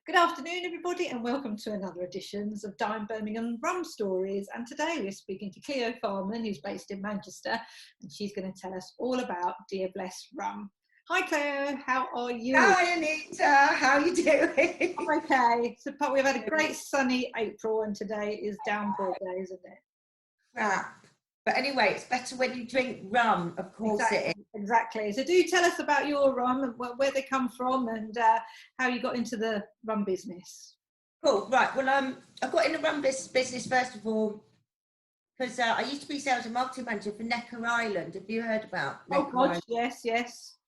Good afternoon, everybody, and welcome to another edition of Birmingham Rum Stories. And today we're speaking to Cleo Farman, who's based in Manchester, and she's going to tell us all about Diablesse rum. Hi, Cleo. How are you? Hi, Anita. How are you doing? I'm okay. So we've had a great sunny April, and today is downpour day, isn't it? Crap. But anyway, it's better when you drink rum, of course it is. Exactly. So do tell us about your rum and where they come from and how you got into the rum business. Cool. Right. Well, I got in the rum business first of all because I used to be sales and marketing manager for Necker Island. Have you heard about Necker Island? Yes.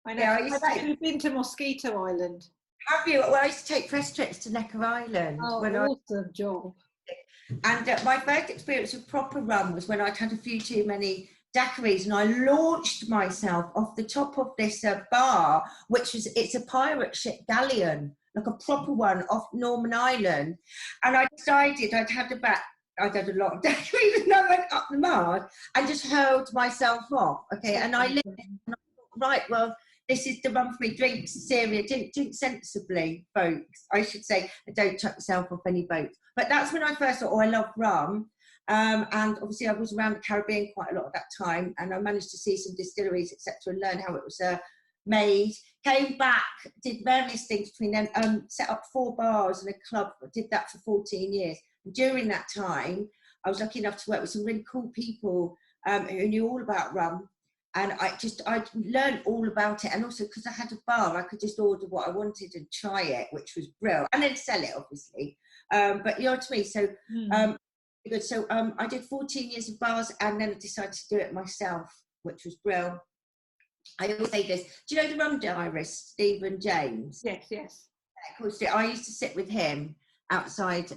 I know. Yeah, I've actually been to Mosquito Island. Have you? Well, I used to take press trips to Necker Island. Oh, awesome job. And my first experience with proper rum was when I'd had a few too many daiquiris, and I launched myself off the top of this bar, it's a pirate ship galleon, like a proper one off Norman Island. And I decided I'd had a lot of daiquiris, and I went up the mud and just hurled myself off. Okay, and I lived, and I thought, right, well, this is the rum for me. Drink serious, drink sensibly, folks. I should say, don't chuck yourself off any boats. But that's when I first thought, oh, I love rum. And obviously I was around the Caribbean quite a lot at that time, and I managed to see some distilleries, etc., and learn how it was made. Came back, did various things between then, set up 4 bars and a club. I did that for 14 years. And during that time, I was lucky enough to work with some really cool people who knew all about rum. And I learned all about it. And also because I had a bar, I could just order what I wanted and try it, which was brilliant. And then sell it, obviously. But you know what I mean? So, good. So I did 14 years of bars, and then I decided to do it myself, which was brilliant. I always say this. Do you know the rum diarist, Stephen James? Yes. Of course, I used to sit with him outside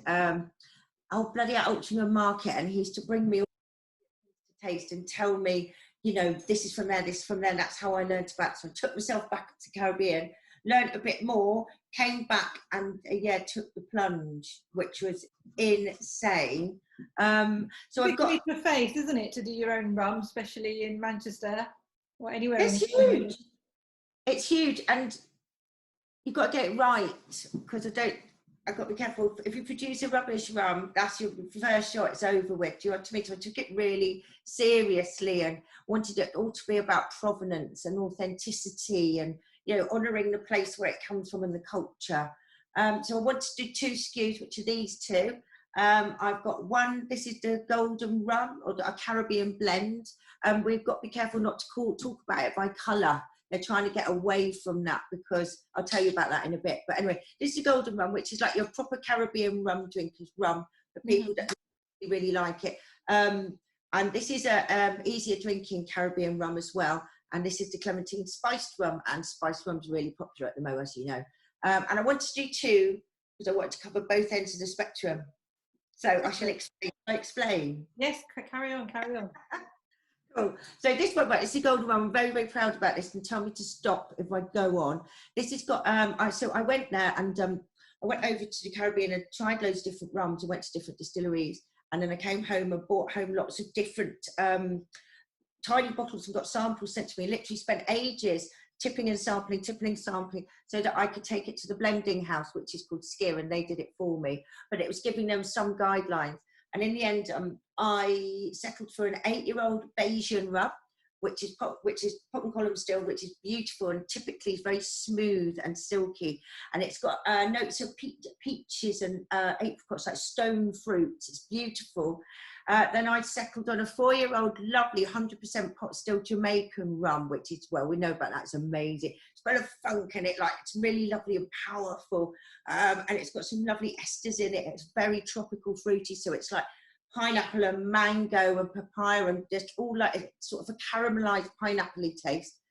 Altrincham Market, and he used to bring me all to taste and tell me, you know, this is from there, this is from there. And that's how I learned about it. So I took myself back to the Caribbean, learned a bit more, came back and took the plunge, which was insane. So I've got leap of faith, isn't it, to do your own rum, especially in Manchester or anywhere. It's huge. It's huge, and you've got to get it right, because I've got to be careful. If you produce a rubbish rum, that's your first shot, it's over with. Do you know what I mean? So I took it really seriously and wanted it all to be about provenance and authenticity and, you know, honouring the place where it comes from and the culture. So I wanted to do 2 SKUs, which are these 2. I've got one, this is the golden rum, or a Caribbean blend. We've got to be careful not to talk about it by colour. They're trying to get away from that, because I'll tell you about that in a bit. But anyway, this is the golden rum, which is like your proper Caribbean rum drinkers rum, for people that really like it. And this is a easier drinking Caribbean rum as well. And this is the Clementine spiced rum, and spiced rum's really popular at the moment, as you know. And I wanted to do 2 because I wanted to cover both ends of the spectrum. So I shall explain. Yes, carry on. Cool. So this one, right, it's the golden one. I'm very, very proud about this, and tell me to stop if I go on. This has got, so I went there, and I went over to the Caribbean and tried loads of different rums and went to different distilleries. And then I came home and brought home lots of different tiny bottles and got samples sent to me. Literally spent ages tipping and sampling, so that I could take it to the blending house, which is called Skier, and they did it for me. But it was giving them some guidelines. And in the end, I settled for an 8-year-old Bayesian rum, which is pot and column still, which is beautiful and typically very smooth and silky. And it's got notes of peaches and apricots, like stone fruits. It's beautiful. Then I settled on a 4-year-old lovely 100% pot still Jamaican rum, which is, well, we know about that. It's amazing. It's full of funk in it, like it's really lovely and powerful. And it's got some lovely esters in it. It's very tropical fruity, so it's like pineapple and mango and papaya and just all like sort of a caramelized pineapple-y taste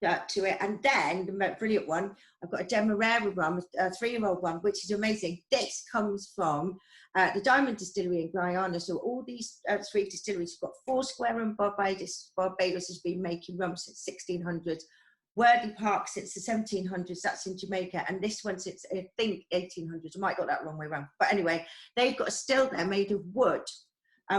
to it. And then the brilliant one, I've got a Demerara rum, a 3-year-old one, which is amazing. This comes from the Diamond Distillery in Guyana. So all these 3 distilleries have got Foursquare and Barbados. Barbados has been making rum since 1600. Wortley Park since the 1700s, that's in Jamaica, and this one since, I think, 1800s. I might got that wrong way around. But anyway, they've got a still there made of wood,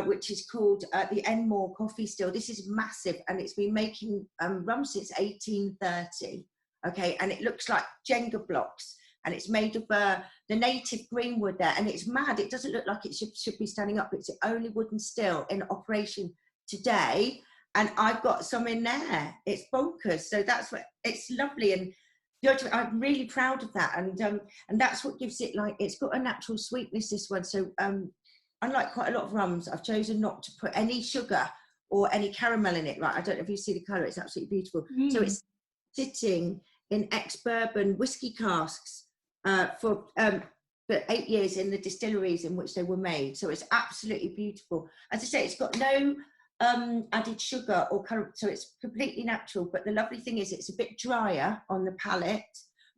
which is called the Enmore Coffee Still. This is massive, and it's been making rum since 1830. Okay, and it looks like Jenga blocks. and it's made of the native greenwood there, and it's mad. It doesn't look like it should be standing up. It's the only wooden still in operation today, and I've got some in there. It's bonkers. So that's what, it's lovely, and I'm really proud of that, and that's what gives it, like, it's got a natural sweetness, this one. So unlike quite a lot of rums, I've chosen not to put any sugar or any caramel in it. Right, I don't know if you see the colour, it's absolutely beautiful. So it's sitting in ex-bourbon whiskey casks for 8 years in the distilleries in which they were made. So it's absolutely beautiful. As I say, it's got no added sugar or caramel, so it's completely natural. But the lovely thing is it's a bit drier on the palate,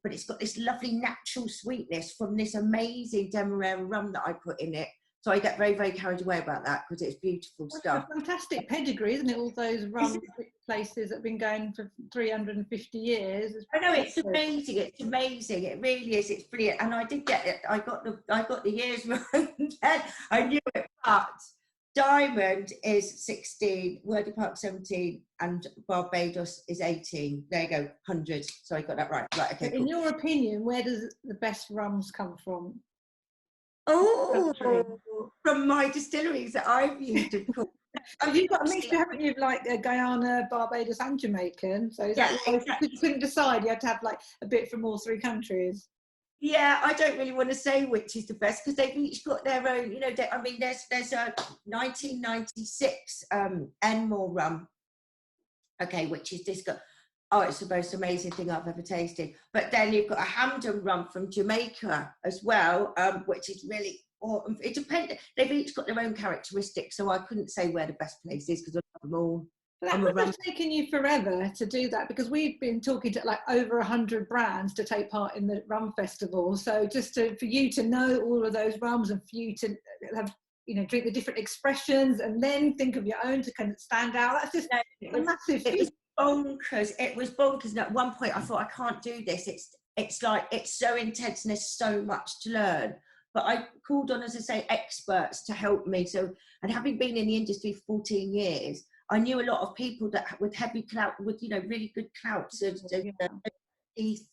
but it's got this lovely natural sweetness from this amazing Demerara rum that I put in it. So I get very, very carried away about that because it's beautiful stuff. That's a fantastic pedigree, isn't it? All those rum places that have been going for 350 years. I know, it's amazing. It's amazing. It really is. It's brilliant. And I did get it. I got the years wrong. I knew it. But Diamond is 16, Wordy Park 17, and Barbados is 18. There you go, 100. So I got that right. Right. Okay. In your opinion, where does the best rums come from? Oh, from my distilleries that I've used, of course. You've got a mixture, haven't you, of like Guyana, Barbados and Jamaican? So is that exactly. You couldn't decide, you had to have like a bit from all three countries? Yeah, I don't really want to say which is the best because they've each got their own, you know, I mean, there's a 1996 Enmore rum, okay, which is this guy. Oh, it's the most amazing thing I've ever tasted. But then you've got a Hamden rum from Jamaica as well, which is really, it depends. They've each got their own characteristics, so I couldn't say where the best place is because I love them all. That must have taken you forever to do that, because we've been talking to like over 100 brands to take part in the Rum Festival. So just for you to know all of those rums and for you to have, you know, drink the different expressions and then think of your own to kind of stand out, that's just a massive feat. Bonkers. It was bonkers. And at one point I thought, I can't do this. It's like, it's so intense and there's so much to learn. But I called on, as I say, experts to help me. So, and having been in the industry for 14 years, I knew a lot of people that with heavy clout, with, you know, really good clout. So Keith,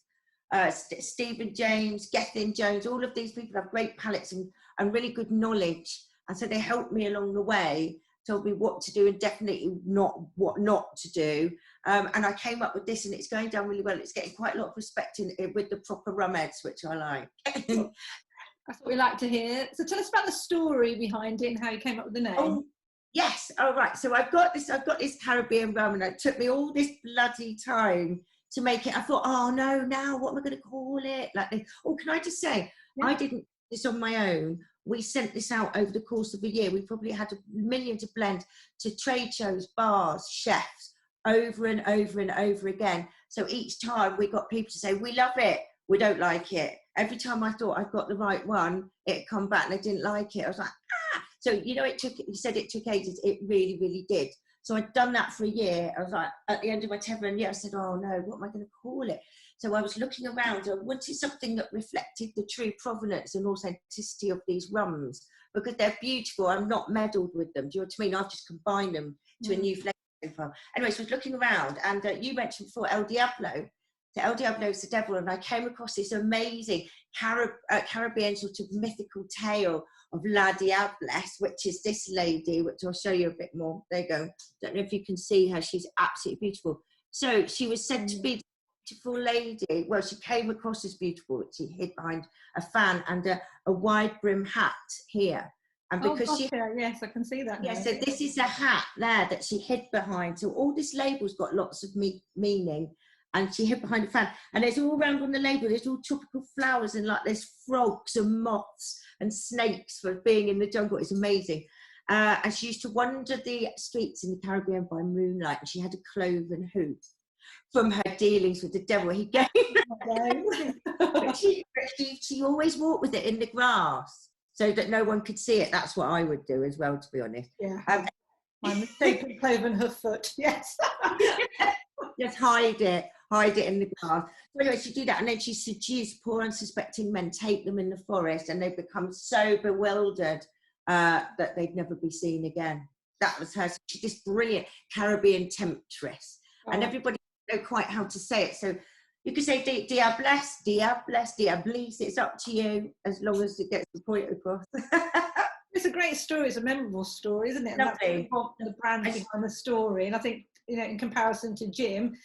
Stephen James, Gethin Jones, all of these people have great palates and really good knowledge. And so they helped me along the way, told me what to do and definitely what not to do. And I came up with this, and it's going down really well. It's getting quite a lot of respect with the proper rum heads, which I like. That's what we like to hear. So tell us about the story behind it and how you came up with the name. Oh, yes. All right. So I've got this Caribbean rum, and it took me all this bloody time to make it. I thought, oh no, now what am I going to call it? Like this. Oh, can I just say, I didn't do this on my own. We sent this out over the course of a year. We probably had millions of blend to trade shows, bars, chefs, over and over and over again. So each time we got people to say, we love it, we don't like it. Every time I thought I got the right one, it'd come back and I didn't like it. I was like, ah. So, you know, you said it took ages. It really, really did. So I'd done that for a year. I was like, at the end of my 10th year, I said, oh no, what am I going to call it? So I was looking around. I wanted something that reflected the true provenance and authenticity of these rums, because they're beautiful. I'm not meddled with them. Do you know what I mean? I've just combined them to a new flavour profile. Anyway, so I was looking around, and you mentioned before El Diablo. So El Diablo is the devil, and I came across this amazing Caribbean sort of mythical tale of La Diablesse, which is this lady, which I'll show you a bit more. There you go. Don't know if you can see her. She's absolutely beautiful. So she was said to be beautiful lady. Well, she came across as beautiful. She hid behind a fan and a wide brim hat here. And because yes, I can see that. Yes, so this is a hat there that she hid behind. So all this label's got lots of meaning, and she hid behind a fan. And there's all around on the label, there's all tropical flowers and like there's frogs and moths and snakes for being in the jungle. It's amazing. And she used to wander the streets in the Caribbean by moonlight, and she had a cloven hoof from her dealings with the devil. He gave but she always walked with it in the grass so that no one could see it. That's what I would do as well, to be honest. Yeah. My mistaken cloven hoof foot. Yes. Just hide it in the grass. So anyway, she do that, and then she seduced poor unsuspecting men, take them in the forest, and they become so bewildered that they'd never be seen again. That was her. She's this brilliant Caribbean temptress. And everybody didn't know quite how to say it. So You could say Diablesse, Diablesse, Diablesse. It's up to you, as long as it gets the point across. It's a great story. It's a memorable story, isn't it? And that's Lovely. the brand behind the story. And I think, you know, in comparison to gin,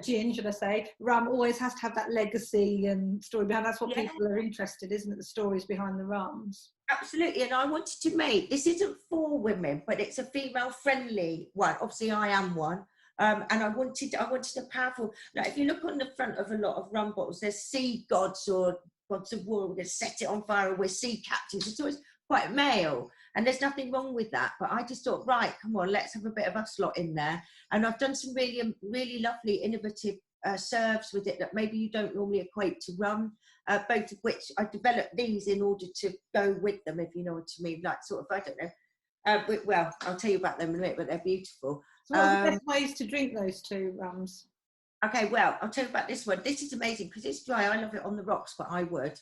should I say, rum always has to have that legacy and story behind. That's what people are interested, isn't it? The stories behind the rums. Absolutely. And I wanted to make, this isn't for women, but it's a female friendly one. Obviously I am one. And I wanted a powerful, like if you look on the front of a lot of rum bottles, there's sea gods or gods of war, we're going to set it on fire, we're sea captains. It's always quite male, and there's nothing wrong with that. But I just thought, right, come on, let's have a bit of us lot in there. And I've done some really, really lovely, innovative serves with it that maybe you don't normally equate to rum, both of which I developed these in order to go with them, if you know what I mean, like sort of, I don't know. Well, I'll tell you about them in a minute, but they're beautiful. So what are the best ways to drink those two rums? Okay, well, I'll tell you about this one. This is amazing because it's dry. I love it on the rocks, but I would.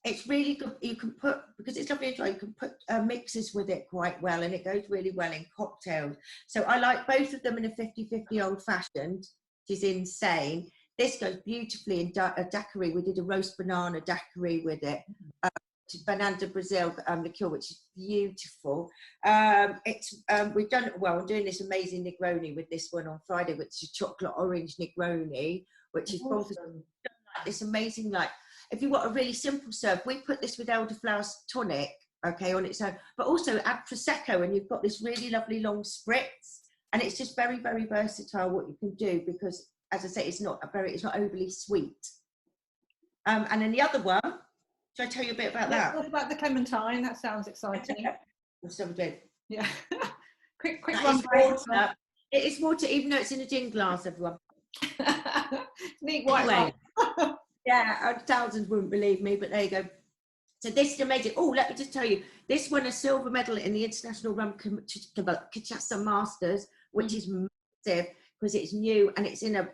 It's really good. You can put, because it's lovely and dry, you can put mixes with it quite well, and it goes really well in cocktails. So I like both of them in a 50-50 old fashioned, which is insane. This goes beautifully in a daiquiri. We did a roast banana daiquiri with it. Banana de Brazil liqueur, which is beautiful. We've done, well, I'm doing this amazing Negroni with this one on Friday, which is chocolate orange Negroni, which is awesome. This amazing, like, if you want a really simple serve, we put this with elderflower tonic, okay, on its own, but also add Prosecco, and you've got this really lovely long spritz, and it's just very, very versatile what you can do, because, as I say, it's not overly sweet. And then the other one, should I tell you a bit about that? What about the clementine? That sounds exciting. Yeah. quick one. It is water, even though it's in a gin glass, everyone. Neat white anyway, yeah, thousands wouldn't believe me, but there you go. So this is amazing. Oh, let me just tell you, this won a silver medal in the International Rum Cachaça Masters, which is massive because it's new and it's in a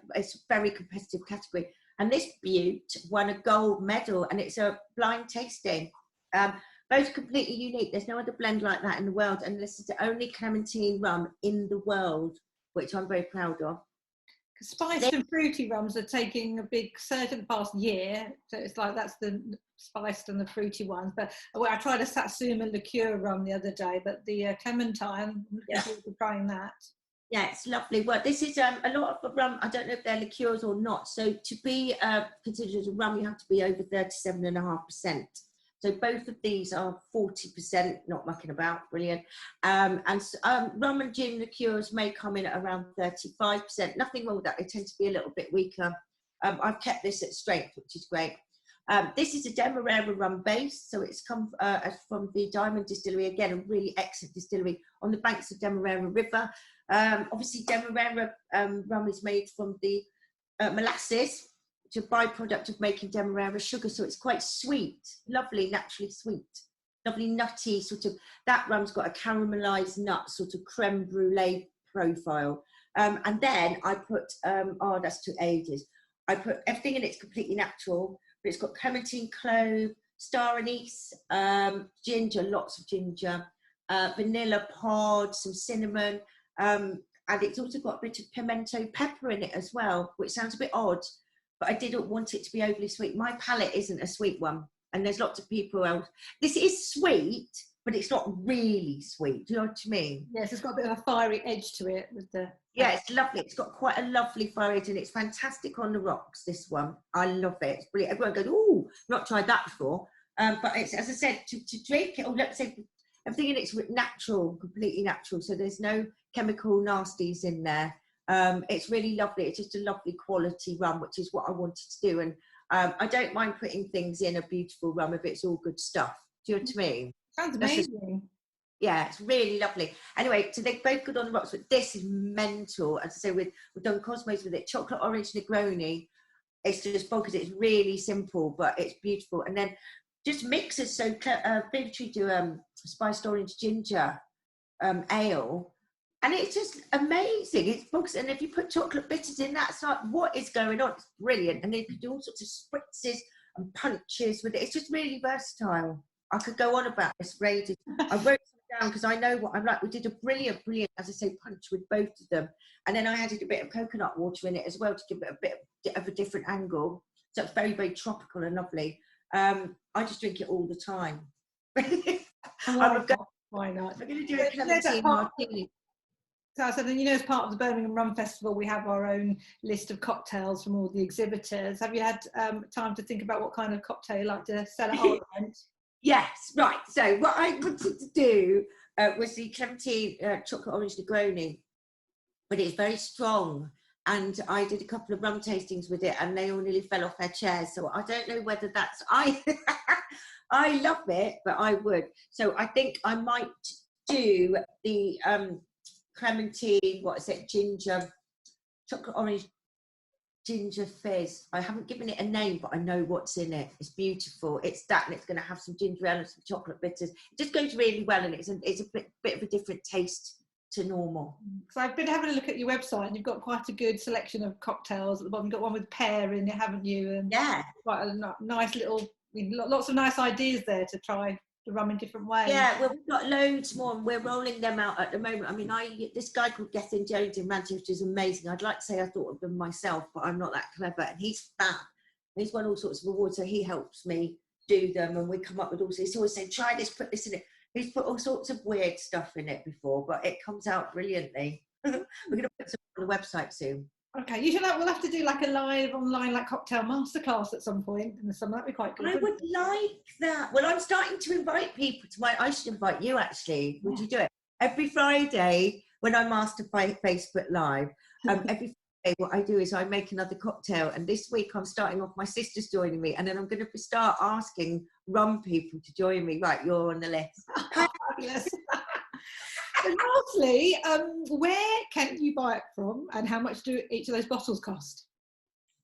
very competitive category. And this beaut won a gold medal, and it's a blind tasting. Both completely unique. There's no other blend like that in the world, and this is the only clementine rum in the world, which I'm very proud of. Spiced and fruity rums are taking a big surge in the past year, so it's like that's the spiced and the fruity ones. But I tried a Satsuma liqueur rum the other day, but the clementine, trying that. Yeah, it's lovely. Well, this is a lot of rum. I don't know if they're liqueurs or not. So to be considered as a rum, you have to be over 37.5%. So both of these are 40%, not mucking about, brilliant. Rum and gin liqueurs may come in at around 35%. Nothing wrong with that. They tend to be a little bit weaker. I've kept this at strength, which is great. This is a Demerara rum base, so it's come from the Diamond Distillery, again, a really excellent distillery on the banks of Demerara River. Obviously, Demerara rum is made from the molasses, which is a byproduct of making Demerara sugar, so it's quite sweet, lovely, naturally sweet, lovely nutty sort of. That rum's got a caramelized nut, sort of creme brulee profile. And then I put, that's to ages. I put everything in it's completely natural, but it's got clementine, clove, star anise, ginger, lots of ginger, vanilla pod, some cinnamon, and it's also got a bit of pimento pepper in it as well, which sounds a bit odd, but I didn't want it to be overly sweet. My palate isn't a sweet one, and there's lots of people else. This is sweet, but it's not really sweet. Do you know what I mean? Yes, it's got a bit of a fiery edge to it with the. Yeah, it's lovely. It's got quite a lovely fire edge, and it's fantastic on the rocks, this one. I love it. It's brilliant. Everyone goes, oh, not tried that before. But it's, as I said, to drink it, or let's say everything in it's natural, completely natural. So there's no chemical nasties in there. It's really lovely. It's just a lovely quality rum, which is what I wanted to do. And I don't mind putting things in a beautiful rum if it's all good stuff. Do you know what I mean? Sounds amazing. Yeah, it's really lovely. Anyway, so they're both good on the rocks, but this is mental. As I say, we've done Cosmos with it. Chocolate orange Negroni. It's just bonkers. It's really simple, but it's beautiful. And then just mixes. So Vivitree do spiced orange ginger ale. And it's just amazing. It's bonkers. And if you put chocolate bitters in, that's like, what is going on? It's brilliant. And they can do all sorts of spritzes and punches with it. It's just really versatile. I could go on about this for ages. I wrote some down because I know what I'm like. We did a brilliant, as I say, punch with both of them. And then I added a bit of coconut water in it as well to give it a bit of a different angle. So it's very, very tropical and lovely. I just drink it all the time. Why not? I'm going to do a clementine martini. So I said, and as part of the Birmingham Rum Festival, we have our own list of cocktails from all the exhibitors. Have you had time to think about what kind of cocktail you like to sell at our event? Yes, right. So what I wanted to do was the clementine chocolate orange Negroni, but it's very strong. And I did a couple of rum tastings with it, and they all nearly fell off their chairs. So I don't know whether that's I love it, but I would. So I think I might do the clementine, what is it, ginger, chocolate orange ginger fizz. I haven't given it a name, but I know what's in it. It's beautiful. It's that, and it's going to have some ginger ale and some chocolate bitters. It just goes really well, and it's a bit of a different taste to normal. So I've been having a look at your website, and you've got quite a good selection of cocktails at the bottom. You've got one with pear in it, haven't you? And yeah, quite a nice little, lots of nice ideas there to try the rum in different ways. Yeah, well, we've got loads more, and we're rolling them out at the moment. I mean, this guy called Gethin Jones in Manchester is amazing. I'd like to say I thought of them myself, but I'm not that clever, and he's fab. He's won all sorts of awards, so he helps me do them, and we come up with all sorts. He's always saying, try this, put this in it. He's put all sorts of weird stuff in it before, but it comes out brilliantly. We're going to put some on the website soon. Okay, we'll have to do like a live online cocktail masterclass at some point in the summer. That'd be quite good. I would like that. Well, I'm starting to invite people to I should invite you actually. Would you do it? Every Friday when I master Facebook Live, every Friday what I do is I make another cocktail. And this week I'm starting off, my sister's joining me, and then I'm going to start asking rum people to join me. Right, you're on the list. Yes. And lastly, where can you buy it from, and how much do each of those bottles cost?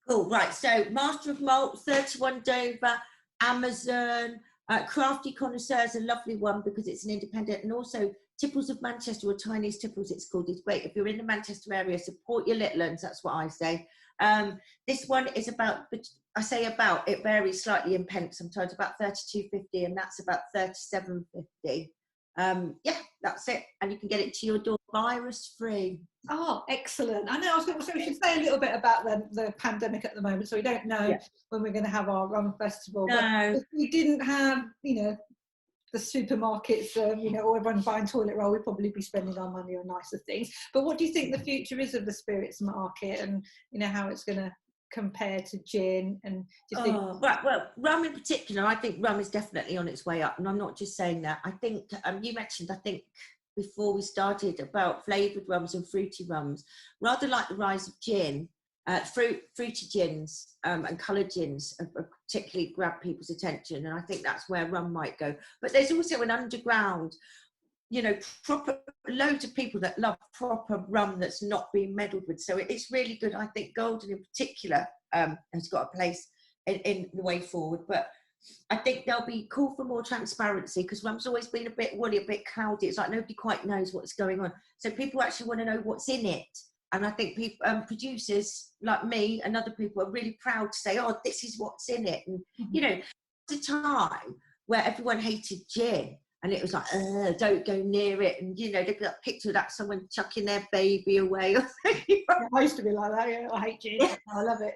Cool, right. So Master of Malt, 31 Dover, Amazon, Crafty Connoisseur is a lovely one because it's an independent, and also Tipples of Manchester, or Chinese Tipples it's called. It's great. If you're in the Manchester area, support your little ones, that's what I say. This one is about, it varies slightly in pence, sometimes about 32.50, and that's about 37.50. Yeah, that's it, and you can get it to your door virus free. Oh, excellent. I know, I was going to say we should say a little bit about the pandemic at the moment, so we don't know when we're going to have our rum festival. No. But if we didn't have the supermarkets, or everyone buying toilet roll, we'd probably be spending our money on nicer things. But what do you think the future is of the spirits market, and how it's going to compare to gin? And do you think right, well, rum in particular, I think rum is definitely on its way up, and I'm not just saying that. I think you mentioned, I think before we started, about flavoured rums and fruity rums, rather like the rise of gin. Fruity gins and coloured gins have particularly grabbed people's attention, and I think that's where rum might go. But there's also an underground, proper loads of people that love proper rum that's not being meddled with. So it's really good. I think Golden in particular has got a place in the way forward. But I think they'll be call for more transparency, because rum's always been a bit woolly, a bit cloudy. It's like nobody quite knows what's going on. So people actually want to know what's in it. And I think people, producers like me and other people are really proud to say, oh, this is what's in it. And, it's a time where everyone hated gin. And it was like, don't go near it. And, they've got a picture of that, someone chucking their baby away. I used to be like that, I hate gin. I love it,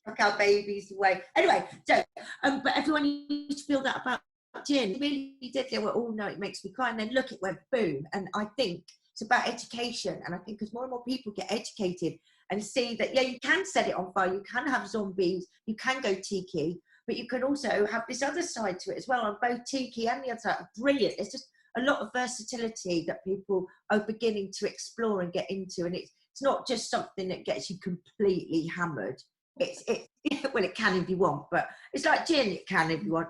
Chuck our babies away. Anyway, so, but everyone used to feel that about gin. It really did. They were, oh, no, it makes me cry. And then look, it went boom. And I think it's about education. And I think as more and more people get educated and see that, you can set it on fire, you can have zombies, you can go tiki, but you can also have this other side to it as well, on both tiki and the other side. Brilliant. It's just a lot of versatility that people are beginning to explore and get into. And it's not just something that gets you completely hammered. Well, it can if you want, but it's like gin, it can if you want.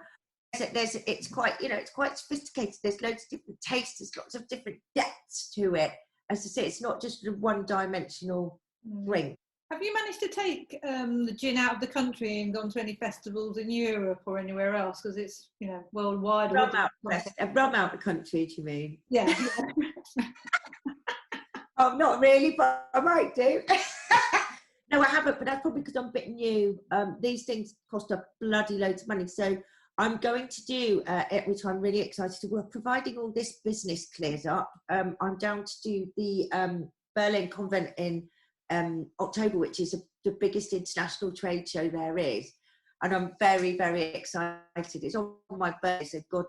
It's quite, it's quite sophisticated. There's loads of different tastes. There's lots of different depths to it. As I say, it's not just a one-dimensional drink. Have you managed to take the gin out of the country and gone to any festivals in Europe or anywhere else? Because it's, worldwide. Rum out the country, do you mean? Yeah. Oh, not really, but I might do. No, I haven't, but that's probably because I'm a bit new. These things cost a bloody loads of money. So I'm going to do it, which I'm really excited to. Well, providing all this business clears up, I'm down to do the Berlin Convent in October, which is the biggest international trade show there is. And I'm very, very excited. It's on my birthday, so God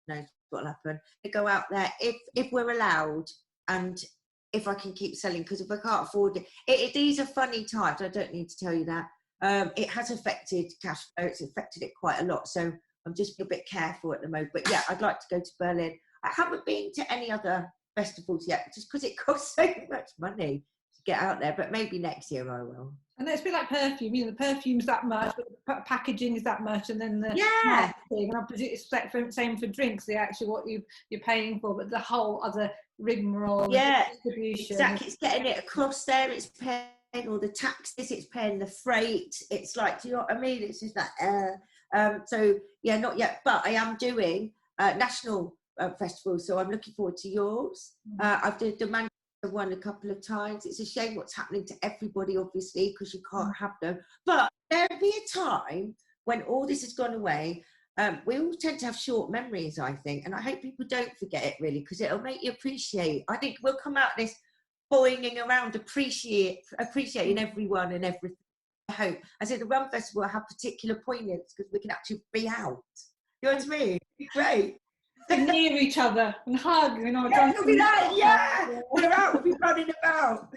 knows what'll happen. I go out there if we're allowed, and if I can keep selling, because if I can't afford it, these are funny times. I don't need to tell you that. It has affected cash flow. It's affected it quite a lot. So I'm just a bit careful at the moment. But yeah, I'd like to go to Berlin. I haven't been to any other festivals yet, just because it costs so much money to get out there. But maybe next year I will. And it's a bit like perfume, you know, the perfume's that much, but the packaging is that much, and then the marketing, and I presume it's the same for drinks, the actual what you're paying for, but the whole other rigmarole, distribution. Exactly, it's getting it across there, it's paying all the taxes, it's paying the freight, it's like, do you know what I mean? It's just that, so yeah, not yet, but I am doing national festivals, so I'm looking forward to yours. I've done the Manchester one a couple of times. It's a shame what's happening to everybody, obviously, because you can't have them. But there'll be a time when all this has gone away. We all tend to have short memories, I think, and I hope people don't forget it, really, because it'll make you appreciate. I think we'll come out this boinging around, appreciating everyone and everything. I hope. I said the Rum Festival will have particular poignance because we can actually be out. You know what I mean? It'd be great. And near each other and hug, you know. It'll be that, yeah. We're out, we'll be running about.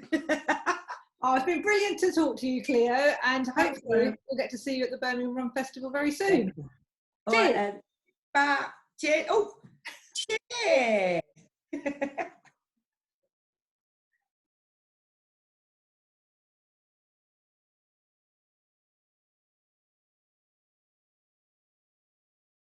Oh, it's been brilliant to talk to you, Cleo, and hopefully we'll get to see you at the Birmingham Rum Festival very soon. All right, bye. Cheers. Oh, cheers.